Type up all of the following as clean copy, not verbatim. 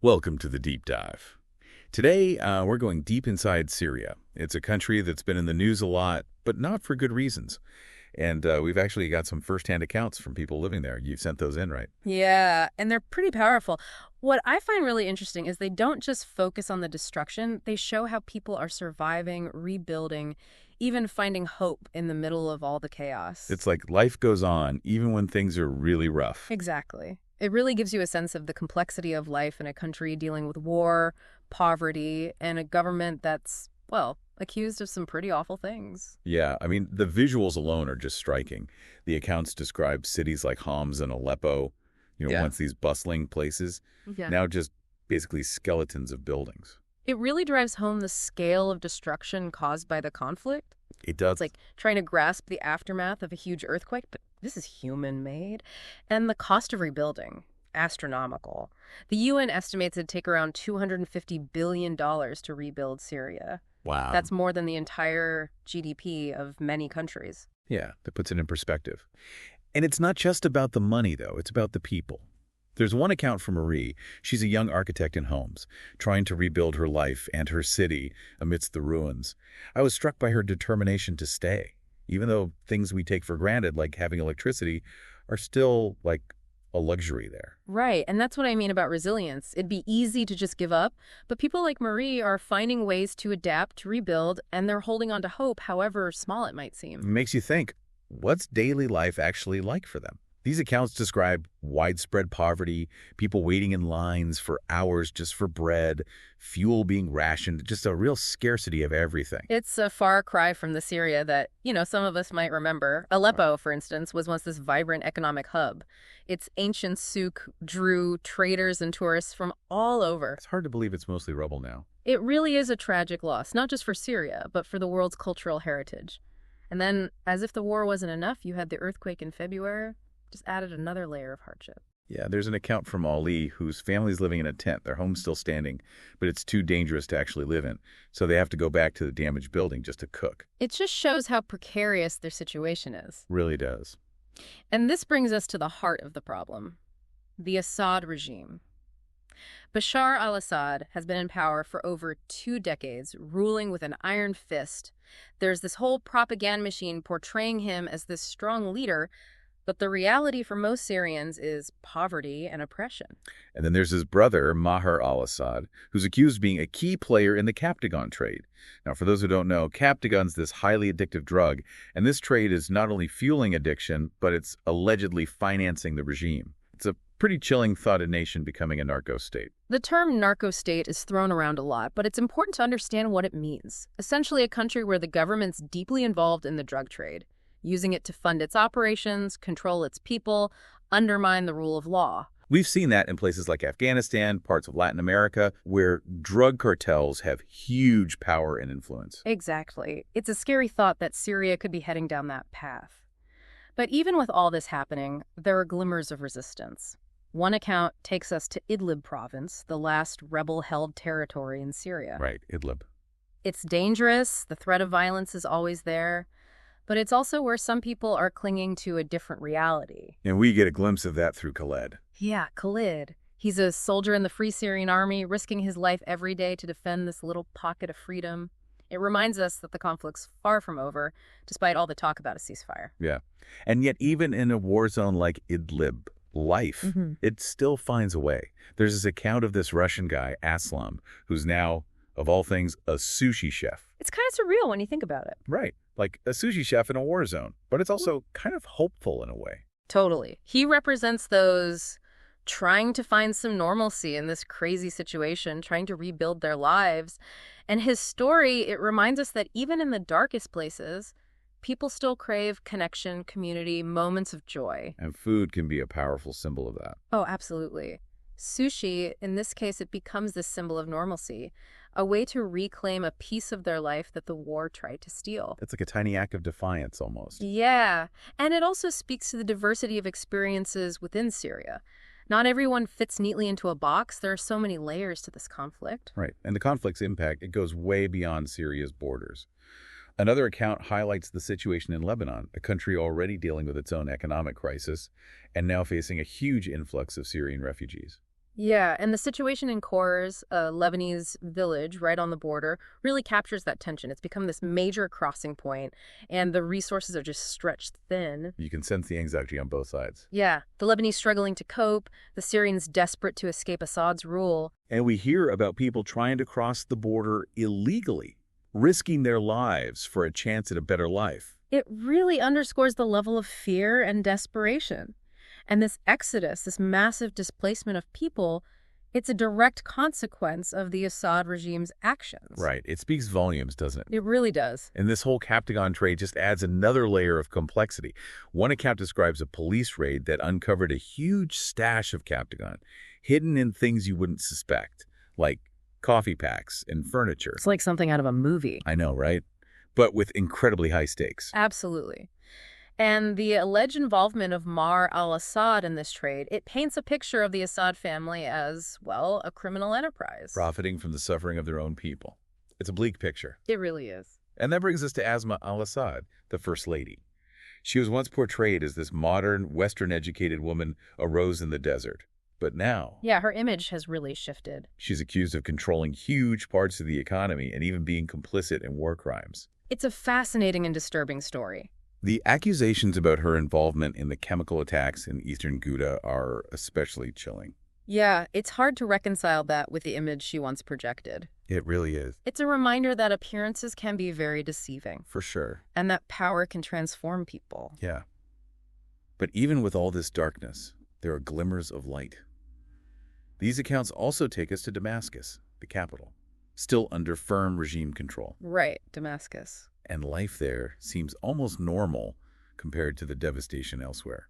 Welcome to the Deep Dive. Today, we're going deep inside Syria. It's a country that's been in the news a lot, but not for good reasons. And we've actually got some firsthand accounts from people living there. You've sent those in, right? Yeah, and they're pretty powerful. What I find really interesting is they don't just focus on the destruction, they show how people are surviving, rebuilding, even finding hope in the middle of all the chaos. It's like life goes on, even when things are really rough. Exactly. It really gives you a sense of the complexity of life in a country dealing with war, poverty, and a government that's, well, accused of some pretty awful things. Yeah, I mean, the visuals alone are just striking. The accounts describe cities like Homs and Aleppo, once these bustling places, now just basically skeletons of buildings. It really drives home the scale of destruction caused by the conflict. It does. It's like trying to grasp the aftermath of a huge earthquake, but this is human-made. And the cost of rebuilding, astronomical. The UN estimates it'd take around $250 billion to rebuild Syria. Wow. That's more than the entire GDP of many countries. Yeah, that puts it in perspective. And it's not just about the money, though. It's about the people. There's one account from Marie. She's a young architect in Homs, trying to rebuild her life and her city amidst the ruins. I was struck by her determination to stay, even though things we take for granted, like having electricity, are still like a luxury there. Right, and that's what I mean about resilience. It'd be easy to just give up, but people like Marie are finding ways to adapt, to rebuild, and they're holding on to hope, however small it might seem. It makes you think, what's daily life actually like for them? These accounts describe widespread poverty, people waiting in lines for hours just for bread, fuel being rationed, just a real scarcity of everything. It's a far cry from the Syria that, some of us might remember. Aleppo, for instance, was once this vibrant economic hub. Its ancient souk drew traders and tourists from all over. It's hard to believe it's mostly rubble now. It really is a tragic loss, not just for Syria, but for the world's cultural heritage. And then, as if the war wasn't enough, you had the earthquake in February. Just added another layer of hardship. Yeah, there's an account from Ali whose family's living in a tent. Their home's still standing, but it's too dangerous to actually live in. So they have to go back to the damaged building just to cook. It just shows how precarious their situation is. Really does. And this brings us to the heart of the problem, the Assad regime. Bashar al-Assad has been in power for over 2 decades, ruling with an iron fist. There's this whole propaganda machine portraying him as this strong leader, but the reality for most Syrians is poverty and oppression. And then there's his brother, Maher al-Assad, who's accused of being a key player in the Captagon trade. Now, for those who don't know, Captagon's this highly addictive drug, and this trade is not only fueling addiction, but it's allegedly financing the regime. It's a pretty chilling thought, a nation becoming a narco state. The term narco state is thrown around a lot, but it's important to understand what it means. Essentially, a country where the government's deeply involved in the drug trade, using it to fund its operations, control its people, undermine the rule of law. We've seen that in places like Afghanistan, parts of Latin America, where drug cartels have huge power and influence. Exactly. It's a scary thought that Syria could be heading down that path. But even with all this happening, there are glimmers of resistance. One account takes us to Idlib province, the last rebel-held territory in Syria. Right, Idlib. It's dangerous, the threat of violence is always there, but it's also where some people are clinging to a different reality. And we get a glimpse of that through Khaled. Yeah, Khalid. He's a soldier in the Free Syrian Army, risking his life every day to defend this little pocket of freedom. It reminds us that the conflict's far from over, despite all the talk about a ceasefire. Yeah. And yet, even in a war zone like Idlib, life, it still finds a way. There's this account of this Russian guy, Aslam, who's now, of all things, a sushi chef. It's kind of surreal when you think about it. Right. Like a sushi chef in a war zone. But it's also kind of hopeful in a way. Totally. He represents those trying to find some normalcy in this crazy situation, trying to rebuild their lives. And his story, it reminds us that even in the darkest places, people still crave connection, community, moments of joy. And food can be a powerful symbol of that. Oh, absolutely. Sushi, in this case, it becomes this symbol of normalcy, a way to reclaim a piece of their life that the war tried to steal. It's like a tiny act of defiance almost. Yeah, and it also speaks to the diversity of experiences within Syria. Not everyone fits neatly into a box. There are so many layers to this conflict. Right, and the conflict's impact, it goes way beyond Syria's borders. Another account highlights the situation in Lebanon, a country already dealing with its own economic crisis and now facing a huge influx of Syrian refugees. Yeah, and the situation in Kors, a Lebanese village right on the border, really captures that tension. It's become this major crossing point, and the resources are just stretched thin. You can sense the anxiety on both sides. Yeah, the Lebanese struggling to cope, the Syrians desperate to escape Assad's rule. And we hear about people trying to cross the border illegally, risking their lives for a chance at a better life. It really underscores the level of fear and desperation. And this exodus, this massive displacement of people, it's a direct consequence of the Assad regime's actions. Right. It speaks volumes, doesn't it? It really does. And this whole Captagon trade just adds another layer of complexity. One account describes a police raid that uncovered a huge stash of Captagon, hidden in things you wouldn't suspect, like coffee packs and furniture. It's like something out of a movie. I know, right? But with incredibly high stakes. Absolutely. And the alleged involvement of Mar al-Assad in this trade, it paints a picture of the Assad family as, well, a criminal enterprise. Profiting from the suffering of their own people. It's a bleak picture. It really is. And that brings us to Asma al-Assad, the First Lady. She was once portrayed as this modern, Western-educated woman arose in the desert. But now... Yeah, her image has really shifted. She's accused of controlling huge parts of the economy and even being complicit in war crimes. It's a fascinating and disturbing story. The accusations about her involvement in the chemical attacks in eastern Ghouta are especially chilling. Yeah, it's hard to reconcile that with the image she once projected. It really is. It's a reminder that appearances can be very deceiving. For sure. And that power can transform people. Yeah. But even with all this darkness, there are glimmers of light. These accounts also take us to Damascus, the capital, still under firm regime control. Right, Damascus. And life there seems almost normal compared to the devastation elsewhere.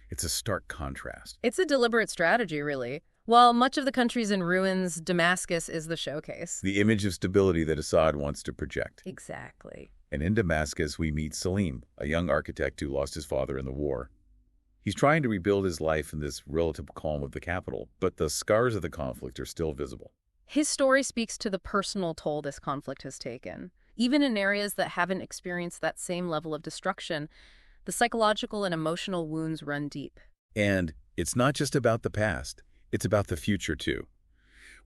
It's a stark contrast. It's a deliberate strategy, really. While much of the country's in ruins, Damascus is the showcase. The image of stability that Assad wants to project. Exactly. And in Damascus, we meet Salim, a young architect who lost his father in the war. He's trying to rebuild his life in this relative calm of the capital, but the scars of the conflict are still visible. His story speaks to the personal toll this conflict has taken. Even in areas that haven't experienced that same level of destruction, the psychological and emotional wounds run deep. And it's not just about the past, it's about the future too.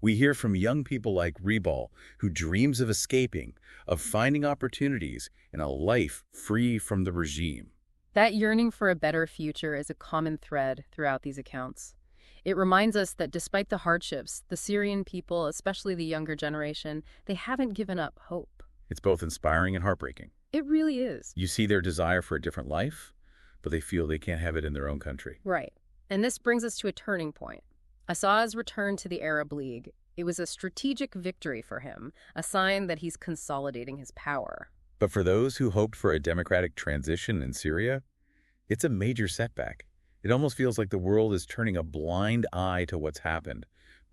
We hear from young people like Rebal, who dreams of escaping, of finding opportunities in a life free from the regime. That yearning for a better future is a common thread throughout these accounts. It reminds us that despite the hardships, the Syrian people, especially the younger generation, they haven't given up hope. It's both inspiring and heartbreaking. It really is. You see their desire for a different life, but they feel they can't have it in their own country. Right. And this brings us to a turning point. Assad's return to the Arab League. It was a strategic victory for him, a sign that he's consolidating his power. But for those who hoped for a democratic transition in Syria, it's a major setback. It almost feels like the world is turning a blind eye to what's happened,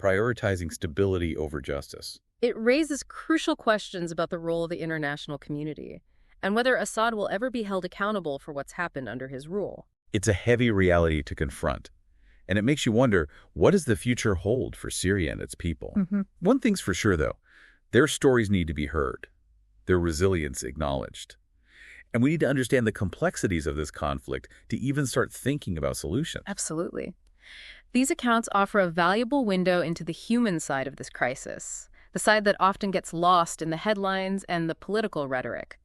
prioritizing stability over justice. It raises crucial questions about the role of the international community and whether Assad will ever be held accountable for what's happened under his rule. It's a heavy reality to confront, and it makes you wonder, what does the future hold for Syria and its people? One thing's for sure, though. Their stories need to be heard, their resilience acknowledged. And we need to understand the complexities of this conflict to even start thinking about solutions. Absolutely. These accounts offer a valuable window into the human side of this crisis, the side that often gets lost in the headlines and the political rhetoric.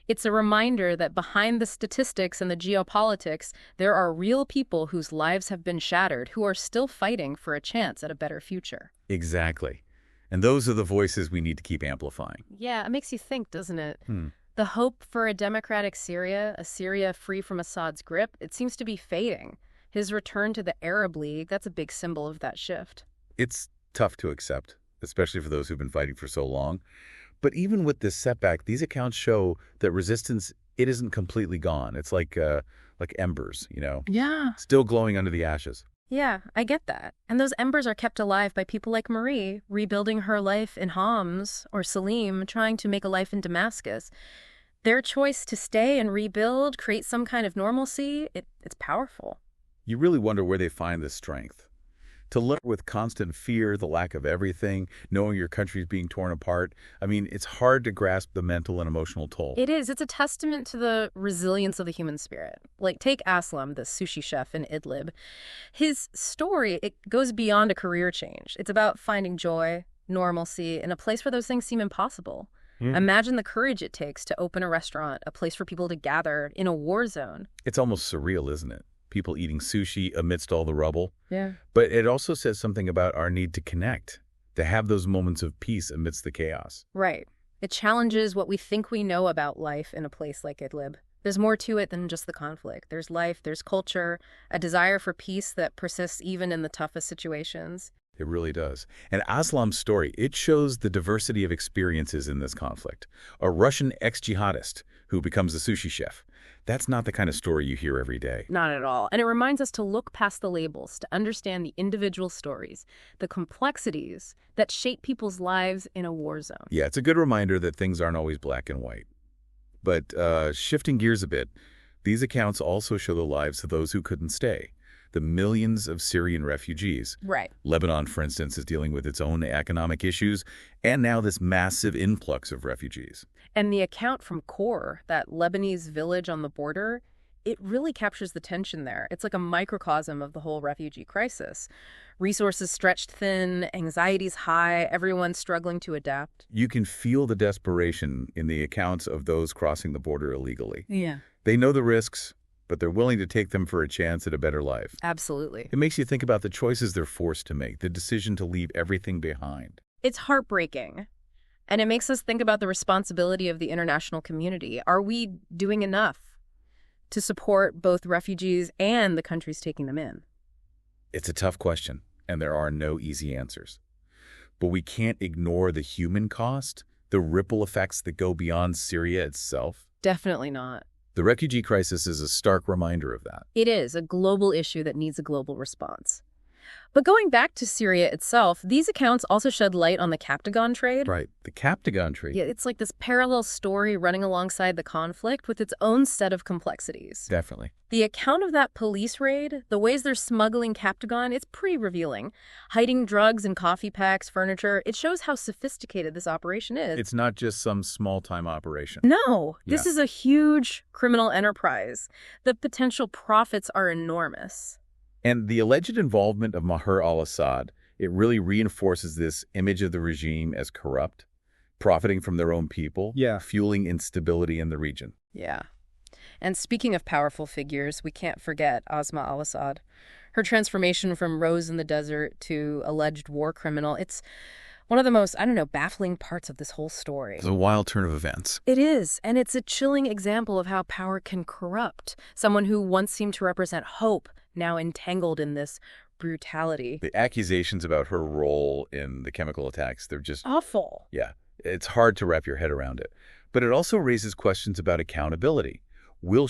It's a reminder that behind the statistics and the geopolitics, there are real people whose lives have been shattered who are still fighting for a chance at a better future. Exactly. And those are the voices we need to keep amplifying. Yeah, it makes you think, doesn't it? The hope for a democratic Syria, a Syria free from Assad's grip, it seems to be fading. His return to the Arab League, that's a big symbol of that shift. It's tough to accept, especially for those who've been fighting for so long. But even with this setback, these accounts show that resistance, it isn't completely gone. It's like embers, Yeah. still glowing under the ashes. Yeah, I get that. And those embers are kept alive by people like Marie, rebuilding her life in Homs, or Salim, trying to make a life in Damascus. Their choice to stay and rebuild, create some kind of normalcy, it's powerful. You really wonder where they find this strength. To live with constant fear, the lack of everything, knowing your country's being torn apart, I mean, it's hard to grasp the mental and emotional toll. It is. It's a testament to the resilience of the human spirit. Like, take Aslam, the sushi chef in Idlib. His story, it goes beyond a career change. It's about finding joy, normalcy, in a place where those things seem impossible. Imagine the courage it takes to open a restaurant, a place for people to gather in a war zone. It's almost surreal, isn't it? People eating sushi amidst all the rubble. Yeah. But it also says something about our need to connect, to have those moments of peace amidst the chaos. Right. It challenges what we think we know about life in a place like Idlib. There's more to it than just the conflict. There's life, there's culture, a desire for peace that persists even in the toughest situations. It really does. And Aslam's story, it shows the diversity of experiences in this conflict. A Russian ex-jihadist who becomes a sushi chef. That's not the kind of story you hear every day. Not at all. And it reminds us to look past the labels, to understand the individual stories, the complexities that shape people's lives in a war zone. Yeah, it's a good reminder that things aren't always black and white. But shifting gears a bit, these accounts also show the lives of those who couldn't stay. The millions of Syrian refugees. Right. Lebanon, for instance, is dealing with its own economic issues, and now this massive influx of refugees. And the account from Khor, that Lebanese village on the border, it really captures the tension there. It's like a microcosm of the whole refugee crisis. Resources stretched thin, anxiety's high, everyone's struggling to adapt. You can feel the desperation in the accounts of those crossing the border illegally. Yeah. They know the risks, but they're willing to take them for a chance at a better life. Absolutely. It makes you think about the choices they're forced to make, the decision to leave everything behind. It's heartbreaking. And it makes us think about the responsibility of the international community. Are we doing enough to support both refugees and the countries taking them in? It's a tough question, and there are no easy answers. But we can't ignore the human cost, the ripple effects that go beyond Syria itself. Definitely not. The refugee crisis is a stark reminder of that. It is a global issue that needs a global response. But going back to Syria itself, these accounts also shed light on the Captagon trade. Right, the Captagon trade. Yeah, it's like this parallel story running alongside the conflict with its own set of complexities. Definitely. The account of that police raid, the ways they're smuggling Captagon, it's pretty revealing. Hiding drugs in coffee packs, furniture, it shows how sophisticated this operation is. It's not just some small-time operation. No, this is a huge criminal enterprise. The potential profits are enormous. And the alleged involvement of Maher al-Assad, it really reinforces this image of the regime as corrupt, profiting from their own people, fueling instability in the region. Yeah. And speaking of powerful figures, we can't forget Asma al-Assad. Her transformation from rose in the desert to alleged war criminal, it's one of the most, baffling parts of this whole story. It's a wild turn of events. It is, and it's a chilling example of how power can corrupt. Someone who once seemed to represent hope, now entangled in this brutality. The accusations about her role in the chemical attacks, they're just awful. Yeah, it's hard to wrap your head around it. But it also raises questions about accountability. Will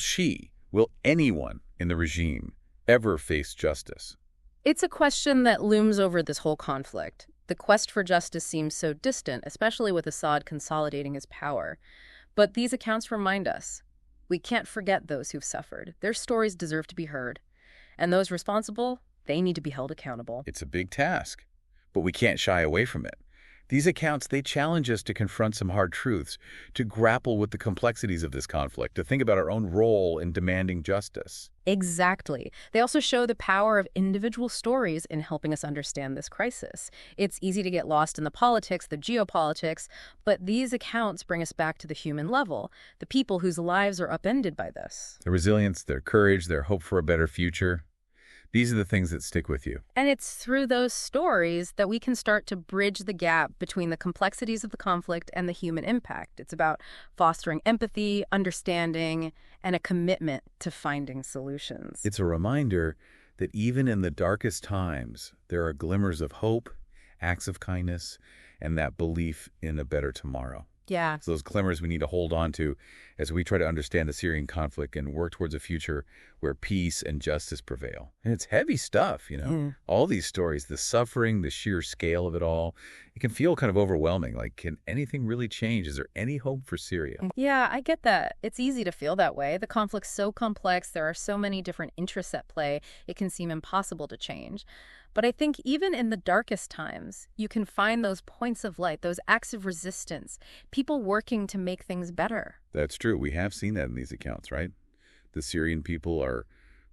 anyone in the regime ever face justice? It's a question that looms over this whole conflict. The quest for justice seems so distant, especially with Assad consolidating his power. But these accounts remind us, we can't forget those who've suffered. Their stories deserve to be heard. And those responsible, they need to be held accountable. It's a big task, but we can't shy away from it. These accounts, they challenge us to confront some hard truths, to grapple with the complexities of this conflict, to think about our own role in demanding justice. Exactly. They also show the power of individual stories in helping us understand this crisis. It's easy to get lost in the politics, the geopolitics, but these accounts bring us back to the human level, the people whose lives are upended by this. Their resilience, their courage, their hope for a better future. These are the things that stick with you. And it's through those stories that we can start to bridge the gap between the complexities of the conflict and the human impact. It's about fostering empathy, understanding, and a commitment to finding solutions. It's a reminder that even in the darkest times, there are glimmers of hope, acts of kindness, and that belief in a better tomorrow. Yeah. So those glimmers we need to hold on to as we try to understand the Syrian conflict and work towards a future where peace and justice prevail. And it's heavy stuff, All these stories, the suffering, the sheer scale of it all, it can feel kind of overwhelming. Like, can anything really change? Is there any hope for Syria? Yeah, I get that. It's easy to feel that way. The conflict's so complex. There are so many different interests at play. It can seem impossible to change. But I think even in the darkest times, you can find those points of light, those acts of resistance, people working to make things better. That's true. We have seen that in these accounts, right? The Syrian people are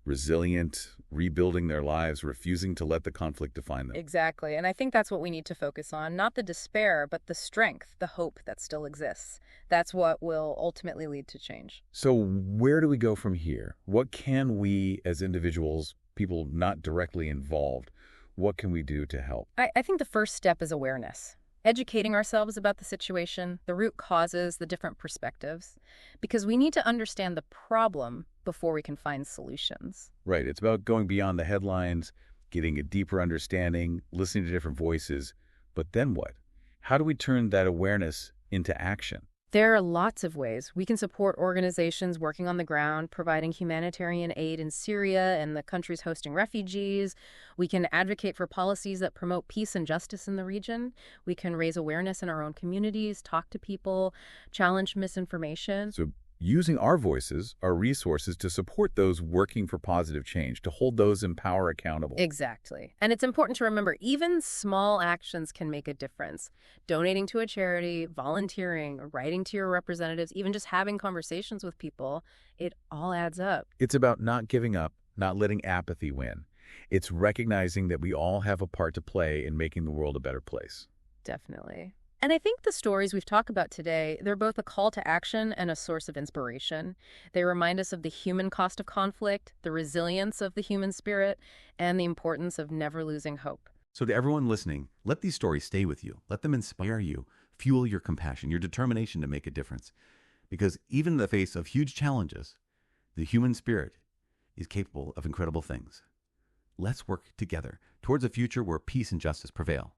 resilient, rebuilding their lives, refusing to let the conflict define them. Exactly. And I think that's what we need to focus on, not the despair, but the strength, the hope that still exists. That's what will ultimately lead to change. So where do we go from here? What can we as individuals, people not directly involved, what can we do to help? I think the first step is awareness. Educating ourselves about the situation, the root causes, the different perspectives, because we need to understand the problem before we can find solutions. Right. It's about going beyond the headlines, getting a deeper understanding, listening to different voices. But then what? How do we turn that awareness into action? There are lots of ways. We can support organizations working on the ground, providing humanitarian aid in Syria and the countries hosting refugees. We can advocate for policies that promote peace and justice in the region. We can raise awareness in our own communities, talk to people, challenge misinformation. So using our voices, our resources to support those working for positive change, to hold those in power accountable. Exactly. And it's important to remember, even small actions can make a difference. Donating to a charity, volunteering, writing to your representatives, even just having conversations with people, it all adds up. It's about not giving up, not letting apathy win. It's recognizing that we all have a part to play in making the world a better place. Definitely. And I think the stories we've talked about today, they're both a call to action and a source of inspiration. They remind us of the human cost of conflict, the resilience of the human spirit, and the importance of never losing hope. So to everyone listening, let these stories stay with you. Let them inspire you, fuel your compassion, your determination to make a difference. Because even in the face of huge challenges, the human spirit is capable of incredible things. Let's work together towards a future where peace and justice prevail.